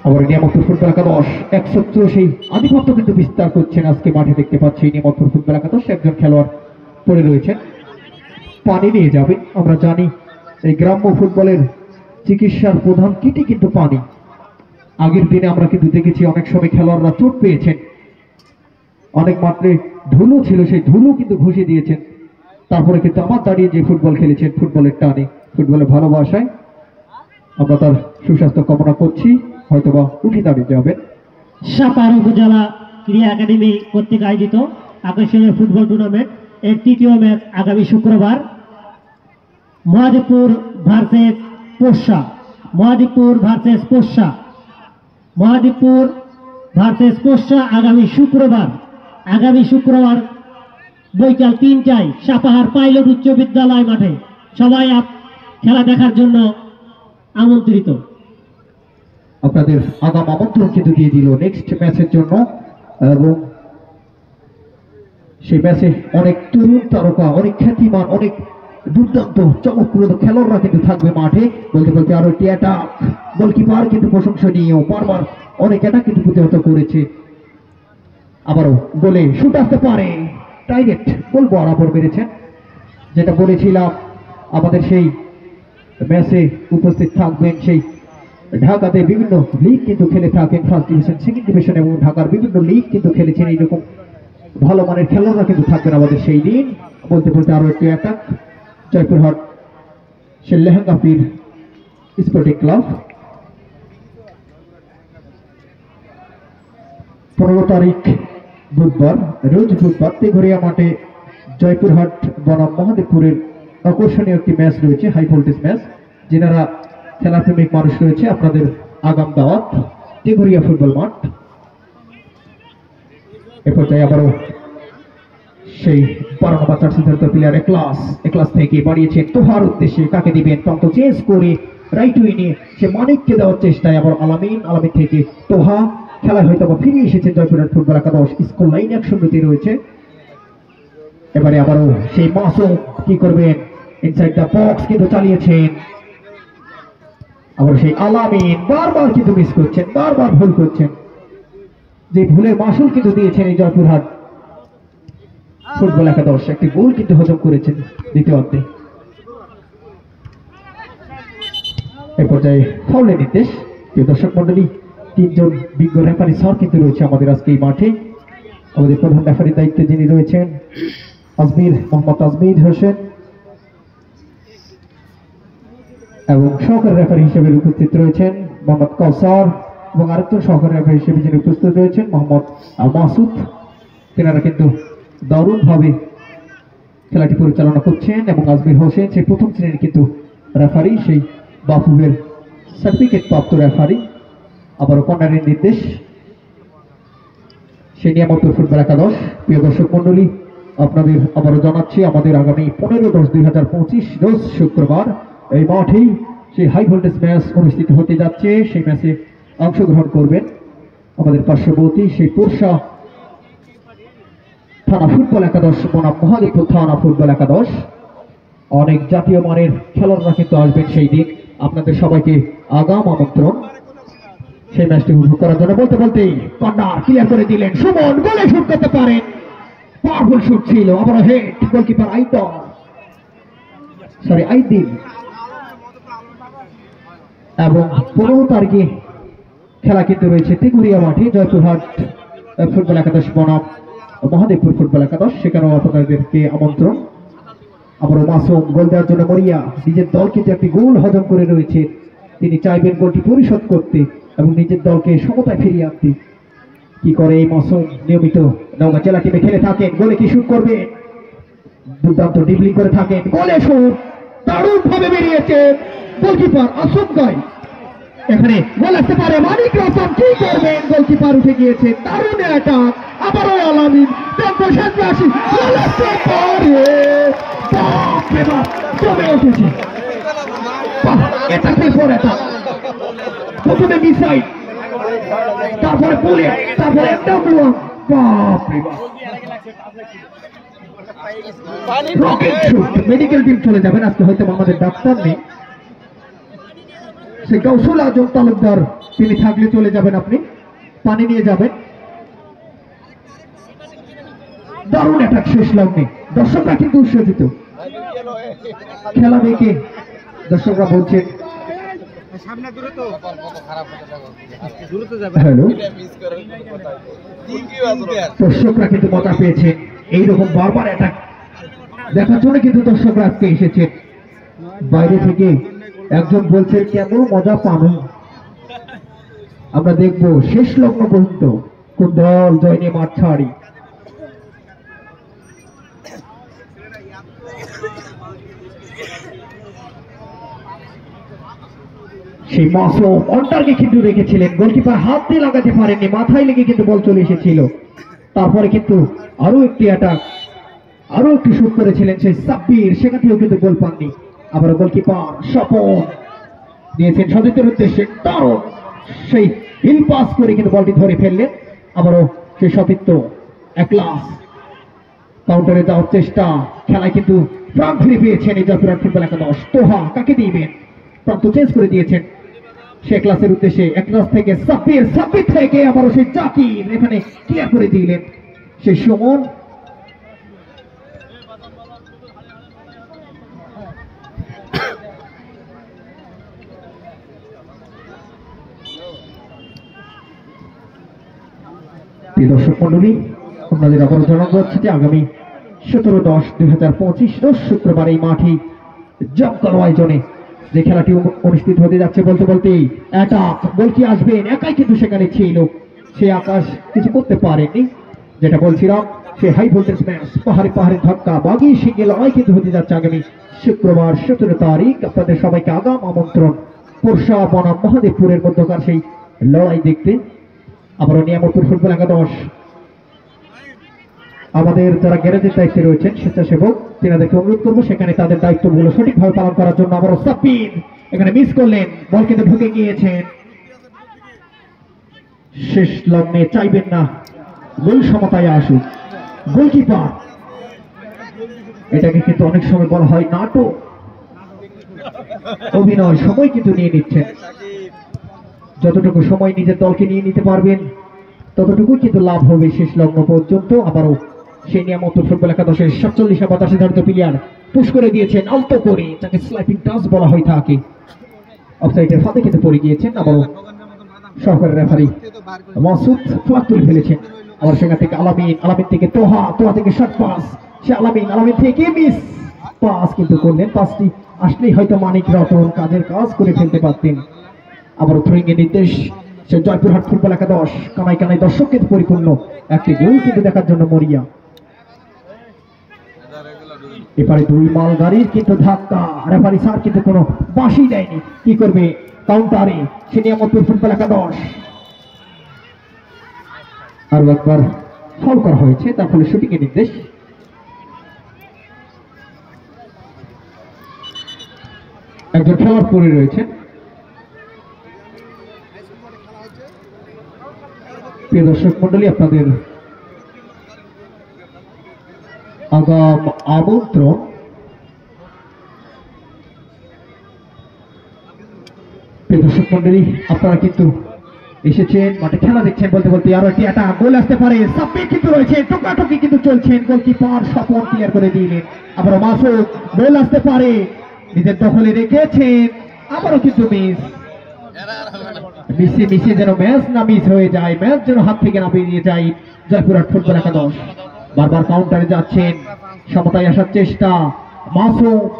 আবার নিয়ামতপুর ফুটবল একাদশ একসত্র সেই আধিপত্য কিন্তু বিস্তার করছেন আজকে মাঠে দেখতে পাচ্ছি। নিয়ামতপুর ফুটবল একাদশ একজন খেলোয়াড় পড়ে রয়েছেন, পানি নিয়ে যাবে। আমরা জানি এই গ্রাম্য ফুটবলের চিকিৎসার প্রধান কিটই কিন্তু পানি। আগের দিনে আমরা কিন্তু দেখেছি অনেক সময় খেলোয়াড়রা চোট পেয়েছেন, অনেক মাত্রে ধুলো ছিল, সেই ধুলো কিন্তু ঘষে দিয়েছেন, তারপরে কিন্তু আমার দাঁড়িয়ে যে ফুটবল খেলেছেন ফুটবলের টানে, ফুটবলের ভালোবাসায়। আমরা তার সুস্বাস্থ্য কামনা করছি, হয়তোবা উঠে দাঁড়িয়ে যাবেন। সাপার উপজেলা ক্রীড়া একাডেমি কর্তৃক আয়োজিত আকর্ষণীয় ফুটবল টুর্নামেন্ট এর তৃতীয় ম্যাচ আগামী শুক্রবার মহাদেবপুর ভার্সেস পোষা। মহাদেবপুর ভার্সেস পোষা, মহাদেবপুর ভার্সেস পোষা আগামী শুক্রবার বৈকাল 3টায় সাপাহার পাইলট উচ্চ বিদ্যালয় মাঠে। সবাই খেলা দেখার জন্য আমন্ত্রিত। আপনাদের আগাম আমন্ত্রণ কিন্তু দিয়ে দিল নেক্সট ম্যাচের জন্য, এবং সেই ম্যাচে অনেক তরুণ তারকা, অনেক খ্যাতিমান, অনেক দুর্দান্ত চমকপ্রদ খেলোয়াড়রা কিন্তু থাকবে মাঠে। বলতে বলতে আরো একটি অ্যাটাক, গোলকিপার কিন্তু প্রশংসনীয়, বারবার অনেক অ্যাটাক কিন্তু প্রতিহত করেছে। আবারও গোলে শুট আসতে পারে, ডাইরেক্ট গোল বরাবর মেরেছেন। যেটা বলেছিলাম আমাদের সেই ম্যাচে উপস্থিত থাকবেন সেই ঢাকাতে বিভিন্ন লিগ কিন্তু খেলে থাকেন, ফার্স্ট ডিভিশন, সেকেন্ড ডিভিশন এবং ঢাকার বিভিন্ন লিগ কিন্তু খেলেছেন। এইরকম ভালো মানের খেলোয়াড়রা কিন্তু থাকবেন আমাদের সেই দিন। বলতে বলতে আরো একটি অ্যাটাক, জয়পুরহাট সে লেহেঙ্গাপীর স্পোর্টিং ক্লাব। 15 তারিখ বুধবার, রোজ বুধবার তেঘরিয়া মাঠে জয়পুরহাট বনাম মহাদেবপুরের আকর্ষণীয় একটি ম্যাচ রয়েছে, হাই ভোল্টেজ ম্যাচ। যেনারা খেলাপ্রেমিক মানুষ রয়েছে, আপনাদের আগাম দাওয়াত তেঘরিয়া ফুটবল মাঠ। এ পর্যায়ে আবারও সেই 12 নম্বর সিদ্ধান্ত প্লেয়ার একলাস থেকে বাড়িয়েছেন তোহার উদ্দেশ্যে, কাকে দিবেন প্রান্ত চেঞ্জ করে রাইট উইনে সে মানিককে দেওয়ার চেষ্টায়। আবার আলামিন থেকে তোহা খেলায় হয়তো ফিরে এসেছেন জয়পুরহাট ফুটবল একাদশ, স্কোর লাইন 1-0 রয়েছে। এবারে আবারও সেই মাসুম কি করবেন, ইনসাইড দ্য বক্স কিন্তু চালিয়েছেন। আবার সেই আলামিন বারবার কিন্তু মিস করছেন, বারবার ভুল করছেন, যে ভুলের মাসুল কিন্তু দিয়েছেন এই জয়পুরহাট ফুটবল একাদশ। একটি গোল কিন্তু হজম করেছেন দ্বিতীয়ার্ধে। এই পর্যায়ে ফাউলের নির্দেশ। প্রিয় দর্শক মন্ডলী, 3 জন বিজ্ঞ রেফারি স্যার কিন্তু রয়েছে আমাদের আজকে এই মাঠে। আমাদের প্রধান রেফারির দায়িত্বে যিনি রয়েছেন মোহাম্মদ আজমির হোসেন, এবং সহকারী রেফারি হিসেবে উপস্থিত রয়েছেন মোহাম্মদ কাউসার, এবং আরেকজন সহকারী রেফারি হিসেবে যিনি উপস্থিত রয়েছেন মোহাম্মদ মাসুদ। তেনারা কিন্তু দারুণভাবে খেলাটি পরিচালনা করছেন, এবং আজমির হোসেন সেই প্রথম শ্রেণীর কিন্তু রেফারি, সেই বাফুবের সার্টিফিকেট প্রাপ্ত রেফারি। আবারও কর্নারের নির্দেশ সেই নিয়ামতপুর ফুটবল একাদশ। প্রিয় দর্শক মন্ডলী, আপনাদের আবারও জানাচ্ছি আমাদের আগামী 15-10-2025 রোজ শুক্রবার এই মাঠেই সেই হাই ভোল্টেজ ম্যাচ অনুষ্ঠিত হতে যাচ্ছে। সেই ম্যাচে অংশগ্রহণ করবেন আমাদের পার্শ্ববর্তী সেই পোরশা থানা ফুটবল একাদশ বনাম মহাদেবপুর থানা ফুটবল একাদশ। অনেক জাতীয় মানের খেলোয়াড়রা কিন্তু আসবেন সেই দিন। আপনাদের সবাইকে আগাম আমন্ত্রণ সেই ম্যাচটি উপভোগ করার জন্য। বলতে বলতেই কর্নার ক্লিয়ার করে দিলেন সুমন, গোলে শুট করতে পারেন, পাওয়ারফুল শুট ছিল। আবার হেড, গোলকিপার আইদিন। এবং 15 তারিখে খেলা কিন্তু রয়েছে তেঘরিয়া মাঠে, জয়পুরহাট ফুটবল একাদশ বনাম মহাদেবপুর ফুটবল একাদশ, সেখানেও আপনাদেরকে আমন্ত্রণ। আবারও মাসুম গোল দেওয়ার জন্য মরিয়া, নিজের দল কিন্তু একটি গোল হজম করে রয়েছে, তিনি চাইবেন গোলটি পরিশোধ করতে এবং নিজের দলকে সমতায় ফিরিয়ে আনতে। কি করে এই মাসুম, নিয়মিত নওগাঁ জেলা টিমে খেলে থাকেন। গোলে কি শুট করবে, দুর্দান্ত ডিবলিং করে থাকেন, গোলে শুট দারুণ ভাবে বেরিয়েছে গোলকিপার আসম গাই। এখানে গোল আসতে পারে, মানিক রতন কি করবেন, গোলকিপার উঠে গিয়েছে, দারুণ অ্যাটাক। আবারও আলামিন গোল আসতে পারে, জমে উঠেছে অ্যাটাকের পর অ্যাটাক। প্রথমে মিসাইল, তারপরে বুলেট, তারপরে মেডিকেল টিম চলে যাবেন আজকে, হয়তো আমাদের ডাক্তার নেই। সে গৌসুল আজম তালুকদার, তিনি থাকলে চলে যাবেন, আপনি পানি নিয়ে যাবেন। দারুণ অ্যাটাক শেষ লগ্নে, দর্শকরা কিন্তু উৎসাহিত, খেলা দেখে দর্শকরা বলছেন হ্যালো, দর্শকরা কিন্তু মজা পেয়েছেন এইরকম বারবার অ্যাটাক দেখার জন্য, কিন্তু দর্শকরা আজকে এসেছেন বাইরে থেকে। একজন বলছেন কেমন মজা পানো, আমরা দেখবো শেষ লগ্ন পর্যন্ত কোন দল জয় নিয়ে মাঠ ছাড়ি। সেই মাসুম অন্টারকে কিন্তু রেখেছিলেন, গোলকিপার হাত দিয়ে লাগাতে পারেননি, মাথায় লেগে কিন্তু বল চলে এসেছিল। তারপরে কিন্তু আরো একটি অ্যাটাক, আরো একটি শুট করেছিলেন সেই সাব্বির, সেখান থেকেও কিন্তু গোল পাননি। আবার গোলকিপার স্বপন দিয়েছেন সতীর্থের উদ্দেশ্যে, দারুণ সেই হিল পাস করে কিন্তু বলটি ধরে ফেললেন। আবারও সেই সতীর্থ একলাস কাউন্টারে যাওয়ার চেষ্টা, খেলায় কিন্তু প্রাণ ফিরে পেয়েছেন এই জয়পুরহাট ফুটবল একাদশ। তোহা কাকে দিবেন, প্রান্ত চেঞ্জ করে দিয়েছেন সে ক্লাসের উদ্দেশ্যে, একলাস থেকে সাব্বির, সাব্বির থেকে আবারও সেই জাকির, এখানে ক্লিয়ার করে দিলেন সেই সুমন। দর্শক মন্ডলী, আপনাদের আবারও জানানো যাচ্ছে যে আগামী 17-10-2025 রোজ শুক্রবার এই মাঠে জমকালো আয়োজনে যে খেলাটি অনুষ্ঠিত হতে যাচ্ছে, বলতে বলতেই অ্যাটাক, গোল কি আসবেন, একাই কিন্তু সেখানে ছিল, সে আকাশ কিছু করতে পারেনি। যেটা বলছিলাম, সে হাই ভোল্টেজ ম্যাচ, পাহাড়ে পাহাড়ে ধাক্কা, বাগি সিঙ্গে লড়াই কিন্তু হতে যাচ্ছে আগামী শুক্রবার 17 তারিখ। আপনাদের সবাইকে আগাম আমন্ত্রণ পোরশা বনাম মহাদেবপুরের মধ্যকার সেই লড়াই দেখতে। আবারও নিয়ামতপুর ফুটবল একাদশ, আমাদের যারা গ্যারেজের দায়িত্বে রয়েছেন স্বেচ্ছাসেবক, তেনাদেরকে অনুরোধ করবো সেখানে তাদের দায়িত্বগুলো সঠিকভাবে পালন করার জন্য। আবারও সাব্বির এখানে মিস করলেন, বল কিন্তু ঢুকে গিয়েছেন শেষ লগ্নে, চাইবেন না গোল সমতায় আসুক। গোলকিপার, এটাকে কিন্তু অনেক সময় বলা হয় নাটক, অভিনয়, সময় কিন্তু নিয়ে নিচ্ছেন। যতটুকু সময় নিজের দলকে নিয়ে নিতে পারবেন ততটুকুই কিন্তু লাভ হবে শেষ লগ্ন পর্যন্ত। আবারও সেই নিয়ামতপুর ফুটবল একাদশের 47-82 ধারিত প্লেয়ার পুশ করে দিয়েছেন আলতো করে, যাকে স্লাইপিং টাচ বলা হয়ে থাকে, অফসাইডের ফাঁদে কিন্তু পড়ে গিয়েছেন। আবারও সহকারী রেফারি মাসুদ ফ্ল্যাগ তুলে ফেলেছেন। আবার সেখান থেকে আলামিন, আলামিন থেকে তোহা, তোহা থেকে শর্ট পাস, সে আলামিন, আলামিন থেকে মিস পাস কিন্তু করলেন। পাসটি আসলেই হয়তো মানিক রতন কাজের কাজ করে ফেলতে পারতেন। আবারও থ্রোয়িং এর নির্দেশ সে জয়পুরহাট ফুটবল একাদশ, কানায় কানায় দর্শককে পরিপূর্ণ একটি গোল কিন্তু দেখার জন্য মরিয়া। এবারে দুই মাল গাড়ির কিন্তু ধাক্কা, রেফারি স্যার কিন্তু কোনো বাঁশি দেয়নি, কি করবে কাউন্টারে সে নিয়ামতপুর ফুটবল একাদশ। আরো একবার ফাউল করা হয়েছে, তার ফলে শুটিং এর নির্দেশ। একজন খেলোয়াড় পড়ে রয়েছেন। প্রিয় দর্শক মন্ডলী, আপনাদের আগাম আমন্ত্রণ প্রিয় দর্শক মন্ডলী, আপনারা কিন্তু এসেছেন মাঠে খেলা দেখছেন, বলতে বলতে আরো একটি একটা গোল আসতে পারে। সাব্বির কিন্তু রয়েছে, টোকাটুকি কিন্তু চলছেন, গোলকিপার স্বপন ক্লিয়ার করে দিলেন। আবারও মাসুদ, গোল আসতে পারে, নিজের দখলে রেখেছেন, আবারও কিন্তু মিস, মিশে মিশে যেন ম্যাচ না মিস হয়ে যায়, ম্যাচ যেন হাত থেকে না বেরিয়ে যায় জয়পুরহাট ফুটবল একাদশ। বারবার কাউন্টারে যাচ্ছেন, সমতায় আসার চেষ্টা, মাসুদ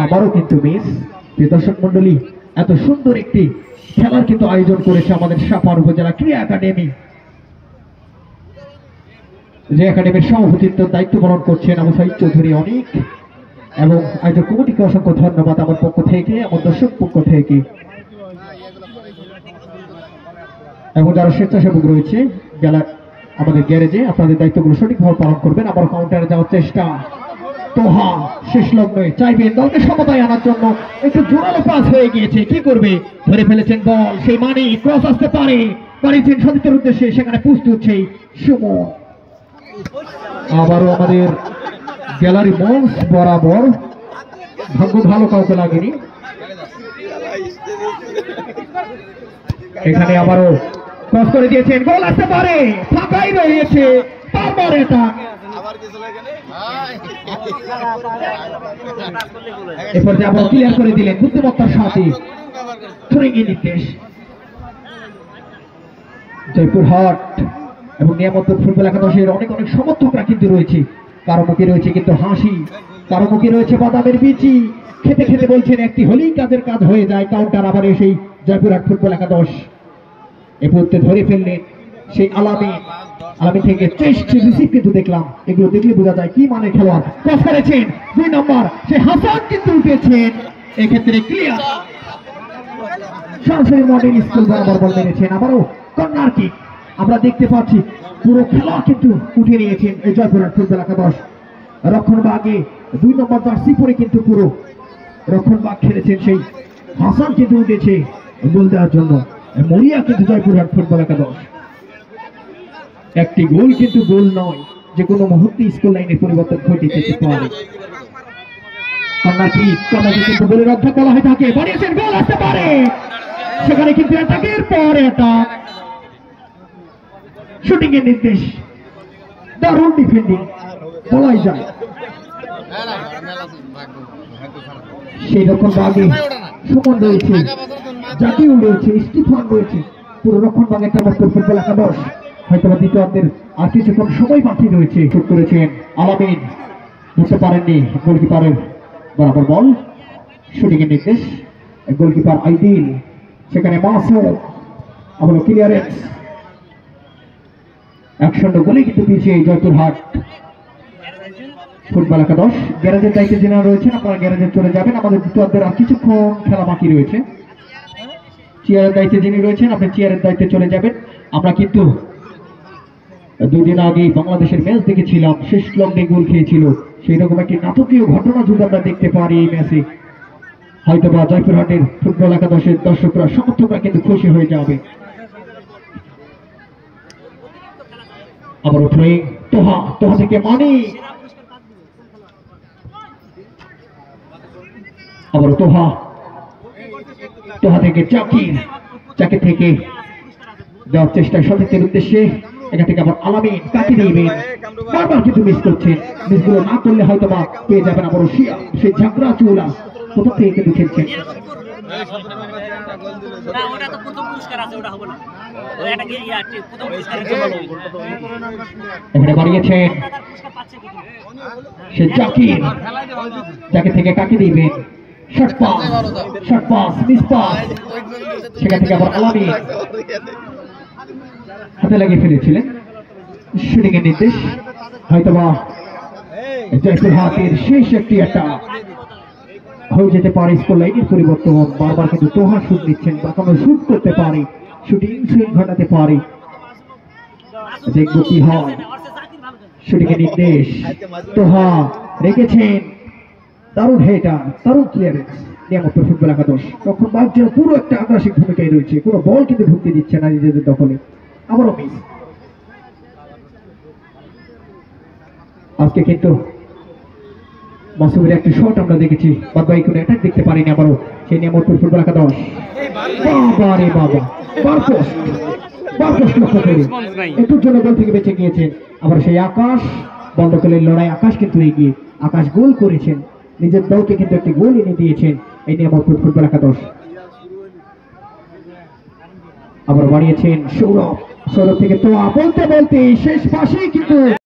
আবারও কিন্তু মিস। প্রিয় দর্শক মন্ডলী, এত সুন্দর একটি খেলার কিন্তু আয়োজন করেছে আমাদের সাপার উপজেলা ক্রীড়া একাডেমি, যে একাডেমির সভাপতিত্ব দায়িত্ব পালন করছেন আবু সাইদ চৌধুরী অনেক, এবং আয়োজক কমিটিকে অসংখ্য ধন্যবাদ আমার পক্ষ থেকে, আমার দর্শক পক্ষ থেকে, এবং যারা স্বেচ্ছাসেবক রয়েছে আমাদের গ্যারেজে, আপনাদের দায়িত্বগুলো সঠিকভাবে পালন করবেন। আবার কাউন্টারে যাওয়ার চেষ্টা, তোহা শেষ লগ্নে চাইবেন দলকে সমতায় আনার জন্য, একটু জোরালো পাস হয়ে গিয়েছে, কি করবে, ধরে ফেলেছেন বল, সেই মানে ক্রস আসতে পারে, পারিয়েছেন সতীর্থের উদ্দেশ্যে, সেখানে প্রস্তুত সেই সুমন। আবারও আমাদের গ্যালারি মঞ্চ বরাবর, ভাগ্য ভালো কাউকে লাগেনি, এখানে আবারও ক্রস করে দিয়েছেন, গোল আসতে পারে, ফাঁকাই রয়েছে, বারবার এটা এরপর যে আবার ক্লিয়ার করে দিলেন বুদ্ধিমত্তার সাথে। নির্দেশ জয়পুরহাট এবং নিয়ামতপুর ফুটবল একাদশের অনেক অনেক সমর্থকরা কিন্তু রয়েছে, কারো মুখে রয়েছে কিন্তু হাসি, কারো মুখে রয়েছে বাদামের বিচি, খেতে খেতে বলছেন একটি হলেই কাজের কাজ হয়ে যায়। কাউন্টার আবার সেই জয়পুরহাট ফুটবল একাদশ এ মুহূর্তে ধরে ফেললেন সেই আলামী থেকে টেস্ট রিসিভ কিন্তু দেখলাম, এগুলো দেখলে বোঝা যায় কি মানে খেলোয়াড়। ক্রস করেছেন 2 নম্বর সেই হাসান কিন্তু উঠেছেন, এক্ষেত্রে ক্লিয়ার সরাসরি মডেল স্কুল বরাবর বল মেরেছেন। আবারও কর্নার কিক আমরা দেখতে পাচ্ছি, পুরো খেলা কিন্তু উঠে নিয়েছেন এই জয়পুরহাট ফুটবল একাদশ। রক্ষণভাগে 2 নম্বর জার্সি পরে কিন্তু পুরো রক্ষণভাগ খেলেছেন সেই হাসান কিন্তু উঠেছে গোল দেওয়ার জন্য। মরিয়া কিন্তু জয়পুরহাট ফুটবল একাদশ, একটি গোল কিন্তু গোল নয়, যে কোনো মুহূর্তে স্কুল লাইনের পরিবর্তন ঘটে যেতে পারে। কর্নার কিক কিন্তু গোলের অর্ধেক বলা হয়ে থাকে, বাড়িয়েছেন, গোল আসতে পারে, সেখানে কিন্তু অ্যাটাকের পর অ্যাটাক, শুটিং এর নির্দেশ, দারুণ ডিফেন্ডিং বলাই যায়। সেই রকম ভাগে সুমন রয়েছে, জাকিউল রয়েছে, স্টিফান রয়েছে, পুরো রক্ষণ ভাগে একটা ফুটবল একাদশ হয়তো দ্বিতীয়ার্ধের আর কিছুক্ষণ সময় বাকি রয়েছে। শুট করেছেন আলামিন, বুঝতে পারেননি গোলকিপারের বরাবর বল, শুটিং এর নির্দেশ, গোলকিপার আইদিল, সেখানে মাসুম, আবার ক্লিয়ারেন্স, 1-0 গোলে কিন্তু পিছিয়ে জয়পুরহাট ফুটবল একাদশ। গ্যারেজের দায়িত্বে যিনি রয়েছেন আপনারা গ্যারেজে চলে যাবেন, আমাদের দ্বিতীয়ার্ধের আর কিছুক্ষণ খেলা বাকি রয়েছে। চেয়ারের দায়িত্বে যিনি রয়েছেন আপনি চেয়ারের দায়িত্বে চলে যাবেন। আমরা কিন্তু 2 দিন আগে বাংলাদেশের ম্যাচ দেখেছিলাম, শেষ লগ্নে গোল খেয়েছিল, সেই রকম একটি নাটকীয় ঘটনা যদি আমরা দেখতে পারি এই ম্যাচে, হয়তো বা জয়পুরহাটের ফুটবল একাদশের দর্শকরা সমর্থকরা কিন্তু খুশি হয়ে যাবে। আবার উঠে তোহা থেকে মানি, আবার তোহা থেকে চাকি থেকে দেওয়ার চেষ্টা সঠিকের উদ্দেশ্যে, এখান থেকে আবার আলামিন কাকে দিবেন, বারবার কিন্তু মিস করছেন, মিসগুলো না করলে হয়তো বা পেয়ে যাবেন আবার সেই ঝাঁকড়া চুলা কোথা থেকে কিন্তু খেলছেন। এখানে বাড়িয়েছেন সে জাকির থেকে কাকে দিবেন, শর্ট পাস মিস পাস, সেখান থেকে আবার আলামিন হাতে লাগিয়ে ফেলেছিলেন। শুটিং এর নির্দেশ, হয়তোবা জয়পুরহাটের শেষ একটি অ্যাটাক হয়ে যেতে পারে, স্কোর লাইনের পরিবর্তন, বারবার কিন্তু তোহা শুট দিচ্ছেন বা কোনো শুট করতে পারে, শুটিং সুইং ঘটাতে পারে, দেখবো কি হয়। শুটিং এর নির্দেশ, তোহা রেখেছেন, দারুণ হেডার, দারুণ ক্লিয়ারেন্স, নিয়ামতপুর ফুটবল একাদশ তখন ভাবছে পুরো একটা আগ্রাসী ভূমিকায় রয়েছে, কোনো বল কিন্তু ঢুকতে দিচ্ছে না নিজেদের দখলে। আবারও মিস, আজকে কিন্তু মাসুমের একটা শট আমরা দেখেছি, বাদবাকি কোনো অ্যাটাক দেখতে পারিনি। আবারও সেই নিয়ামতপুর ফুটবল একাদশ, বাবা রে বাবা, বারপোস্ট লক্ষ্য করে একটুর জন্য গোল থেকে বেঁচে গিয়েছেন। আবার সেই আকাশ বন্ধকলের লড়াই, আকাশ কিন্তু এগিয়ে, আকাশ গোল করেছেন, নিজের দলকে কিন্তু একটি গোল এনে দিয়েছেন এই নিয়ামতপুর ফুটবল একাদশ। আবার বাড়িয়েছেন সৌরভ থেকে তো বলতে শেষ পাশেই কিন্তু